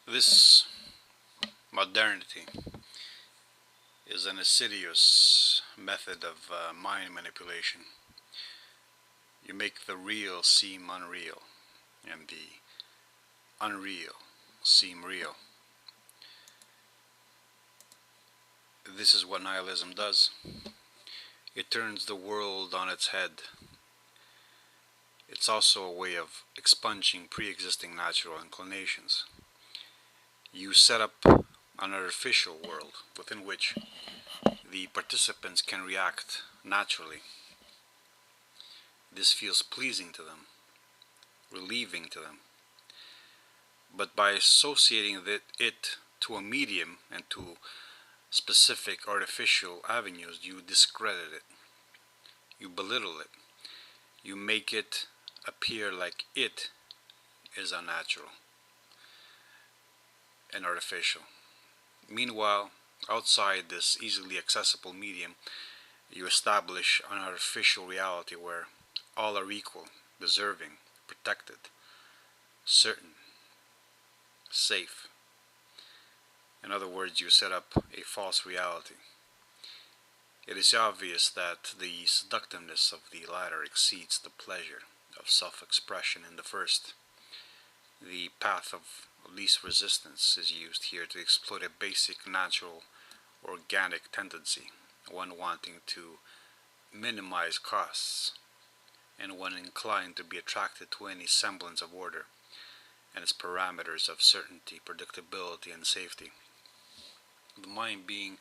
This modernity is an insidious method of mind manipulation. You make the real seem unreal and the unreal seem real. This is what nihilism does. It turns the world on its head. It's also a way of expunging pre-existing natural inclinations. You set up an artificial world within which the participants can react naturally. This feels pleasing to them, relieving to them. But by associating it to a medium and to specific artificial avenues, you discredit it, you belittle it, you make it appear like it is unnatural and artificial. Meanwhile, outside this easily accessible medium, you establish an artificial reality where all are equal, deserving, protected, certain, safe. In other words, you set up a false reality. It is obvious that the seductiveness of the latter exceeds the pleasure of self-expression in the first. The path of least resistance is used here to exploit a basic, natural, organic tendency, one wanting to minimize costs, and one inclined to be attracted to any semblance of order and its parameters of certainty, predictability, and safety. The mind being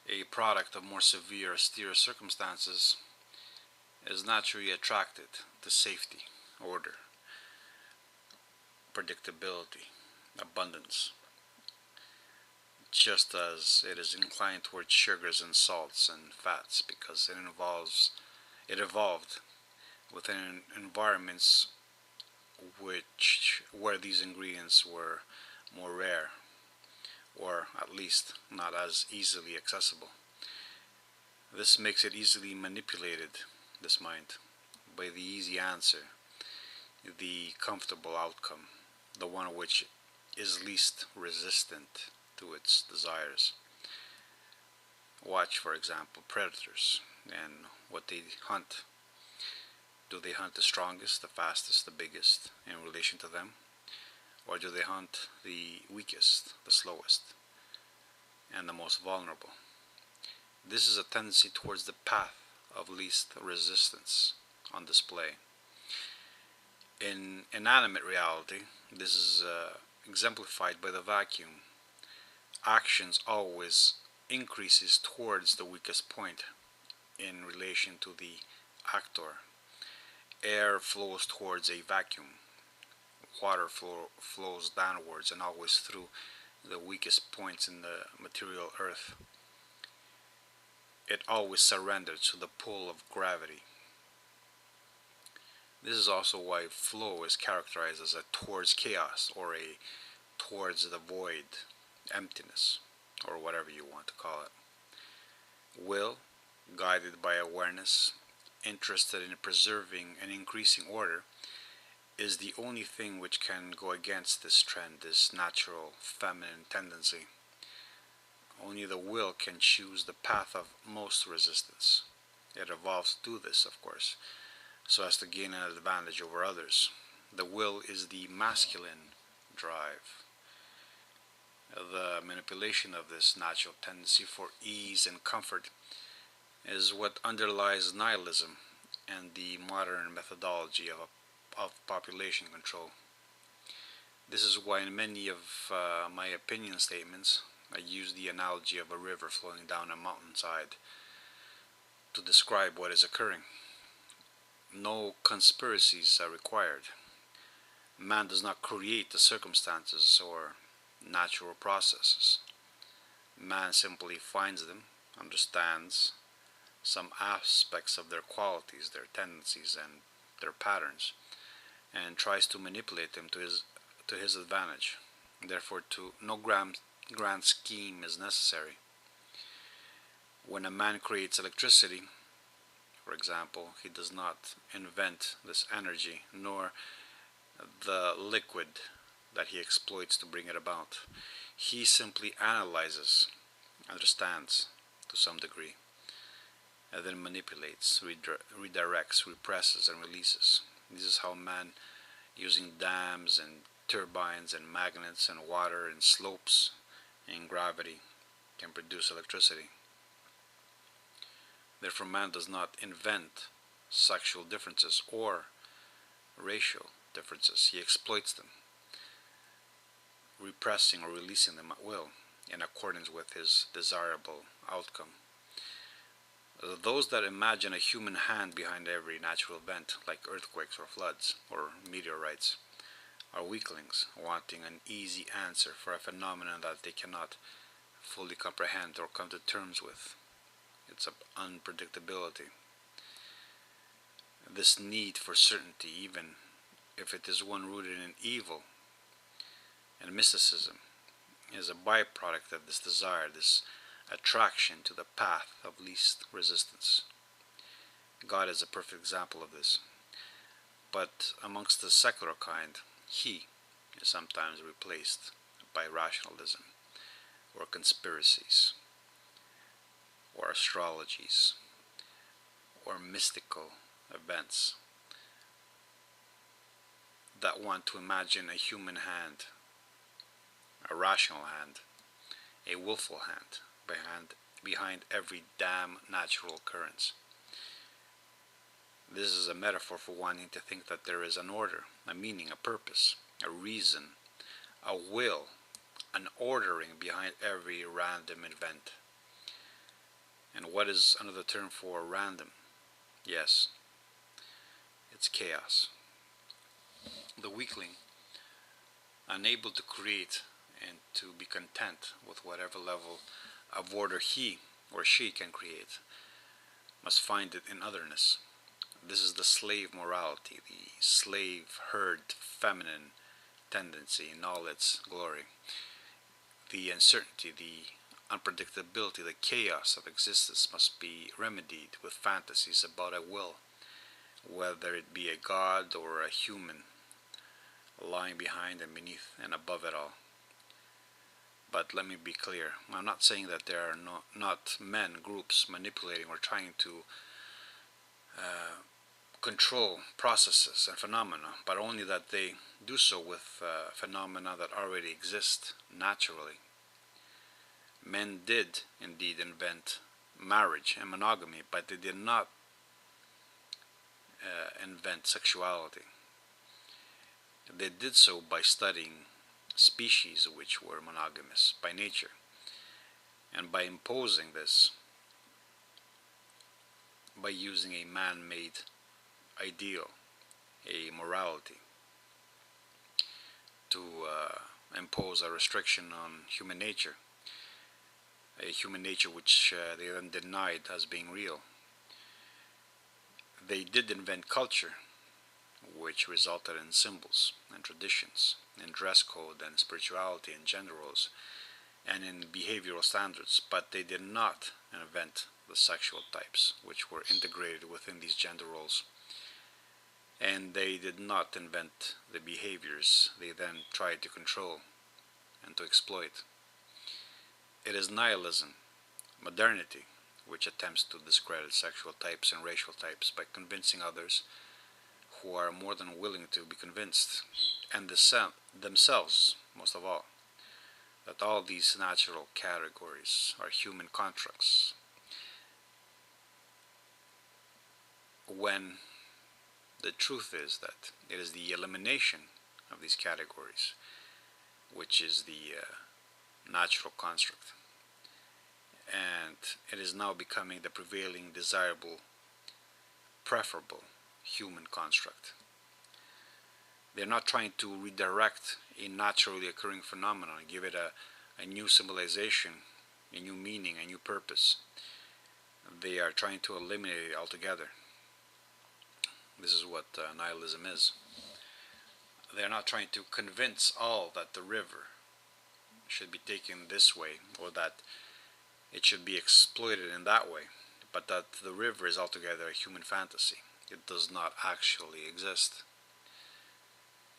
a product of more severe, austere circumstances is naturally attracted to safety, order, predictability, abundance, just as it is inclined towards sugars and salts and fats because it evolved within environments where these ingredients were more rare, or at least not as easily accessible. This makes it easily manipulated, this mind, by the easy answer, the comfortable outcome, the one which is least resistant to its desires. Watch, for example, predators and what they hunt. Do they hunt the strongest, the fastest, the biggest in relation to them? Or do they hunt the weakest, the slowest, and the most vulnerable? This is a tendency towards the path of least resistance on display. In inanimate reality, this is exemplified by the vacuum. Actions always increases towards the weakest point in relation to the actor. Air flows towards a vacuum. Water flows downwards and always through the weakest points in the material earth. It always surrenders to the pull of gravity. This is also why flow is characterized as a towards chaos or a towards the void, emptiness, or whatever you want to call it. Will, guided by awareness, interested in preserving and increasing order, is the only thing which can go against this trend, this natural feminine tendency. Only the will can choose the path of most resistance. It evolves to do this, of course, so as to gain an advantage over others. The will is the masculine drive. The manipulation of this natural tendency for ease and comfort is what underlies nihilism and the modern methodology of population control. This is why in many of my opinion statements I use the analogy of a river flowing down a mountainside to describe what is occurring. No conspiracies are required. Man does not create the circumstances or natural processes. Man simply finds them, understands some aspects of their qualities, their tendencies, and their patterns, and tries to manipulate them to his advantage. Therefore, no grand scheme is necessary. When a man creates electricity, for example, he does not invent this energy, nor the liquid that he exploits to bring it about. He simply analyzes, understands to some degree, and then manipulates, redirects, represses, and releases. This is how man, using dams and turbines and magnets and water and slopes and gravity, can produce electricity. Therefore, man does not invent sexual differences or racial differences. He exploits them, repressing or releasing them at will in accordance with his desirable outcome. Those that imagine a human hand behind every natural event, like earthquakes or floods or meteorites, are weaklings, wanting an easy answer for a phenomenon that they cannot fully comprehend or come to terms with. It's unpredictability. This need for certainty, even if it is one rooted in evil and mysticism, is a byproduct of this desire, this attraction to the path of least resistance. God is a perfect example of this. But amongst the secular kind, he is sometimes replaced by rationalism, or conspiracies, or astrologies, or mystical events that want to imagine a human hand, a rational hand, a willful hand behind every damn natural occurrence. This is a metaphor for wanting to think that there is an order, a meaning, a purpose, a reason, a will, an ordering behind every random event. And what is another term for random? Yes, it's chaos. The weakling, unable to create and to be content with whatever level of order he or she can create, must find it in otherness. This is the slave morality, the slave herd feminine tendency in all its glory. The uncertainty, the unpredictability, the chaos of existence must be remedied with fantasies about a will, whether it be a god or a human, lying behind and beneath and above it all. But let me be clear, I'm not saying that there are not men, groups manipulating or trying to control processes and phenomena, but only that they do so with phenomena that already exist naturally. Men did indeed invent marriage and monogamy, but they did not invent sexuality. They did so by studying species which were monogamous by nature, and by imposing this by using a man-made ideal, a morality, to impose a restriction on human nature, a human nature which they then denied as being real. They did invent culture, which resulted in symbols and traditions, in dress code and spirituality and gender roles, and in behavioral standards, but they did not invent the sexual types, which were integrated within these gender roles. And they did not invent the behaviors they then tried to control and to exploit. It is nihilism, modernity, which attempts to discredit sexual types and racial types by convincing others who are more than willing to be convinced, and themselves most of all, that all these natural categories are human constructs, when the truth is that it is the elimination of these categories which is the natural construct, and it is now becoming the prevailing, desirable, preferable human construct. They're not trying to redirect a naturally occurring phenomenon and give it a new symbolization, a new meaning, a new purpose. They are trying to eliminate it altogether. This is what nihilism is. They are not trying to convince all that the river should be taken this way, or that it should be exploited in that way, but that the river is altogether a human fantasy. It does not actually exist.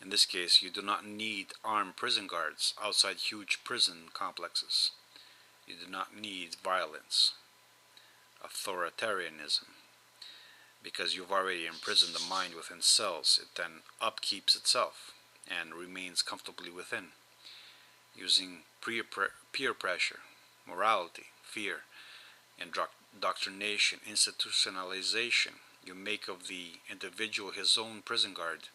In this case, you do not need armed prison guards outside huge prison complexes. You do not need violence, authoritarianism, because you've already imprisoned the mind within cells. It then upkeeps itself and remains comfortably within, using peer pressure, morality, fear, indoctrination, institutionalization. You make of the individual his own prison guard.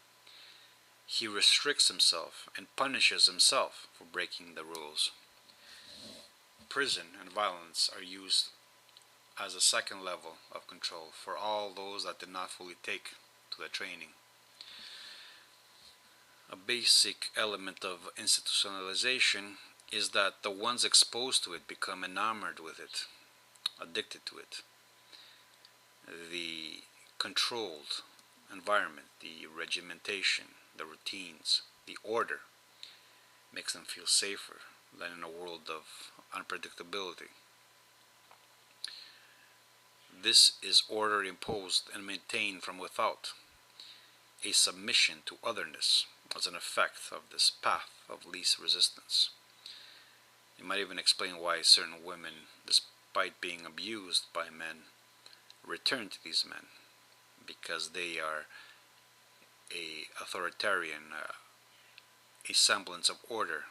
He restricts himself and punishes himself for breaking the rules. Prison and violence are used as a second level of control for all those that did not fully take to the training. A basic element of institutionalization is that the ones exposed to it become enamored with it, addicted to it. The controlled environment, the regimentation, the routines, the order makes them feel safer than in a world of unpredictability. This is order imposed and maintained from without, a submission to otherness as an effect of this path of least resistance. You might even explain why certain women, despite being abused by men, return to these men, because they are a authoritarian, a semblance of order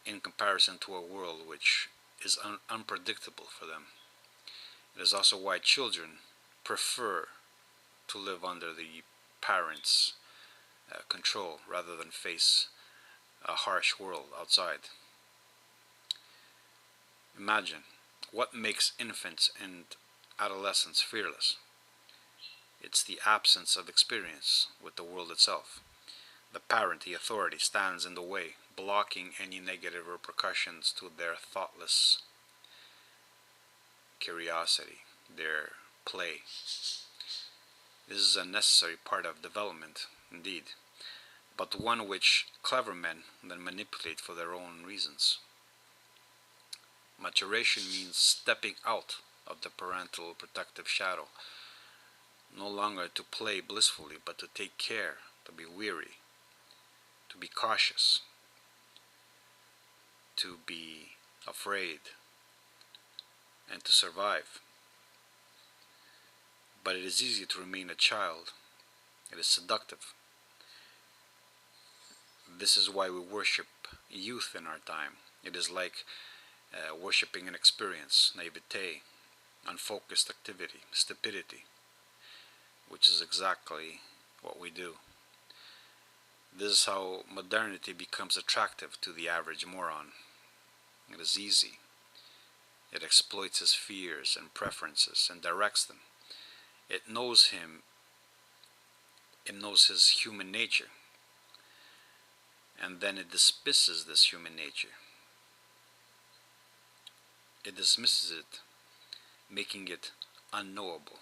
in comparison to a world which is unpredictable for them. It is also why children prefer to live under the parents' control rather than face a harsh world outside. Imagine what makes infants and adolescents fearless. It's the absence of experience with the world itself. The parent, the authority, stands in the way, blocking any negative repercussions to their thoughtless curiosity, their play. This is a necessary part of development, indeed, but one which clever men then manipulate for their own reasons. Maturation means stepping out of the parental protective shadow, no longer to play blissfully, but to take care, to be weary, to be cautious, to be afraid, and to survive. But it is easy to remain a child. It is seductive. This is why we worship youth in our time. It is like worshipping an experience, naivete, unfocused activity, stupidity, which is exactly what we do. This is how modernity becomes attractive to the average moron. It is easy. It exploits his fears and preferences and directs them. It knows him. It knows his human nature. And then it dismisses this human nature. It dismisses it, making it unknowable.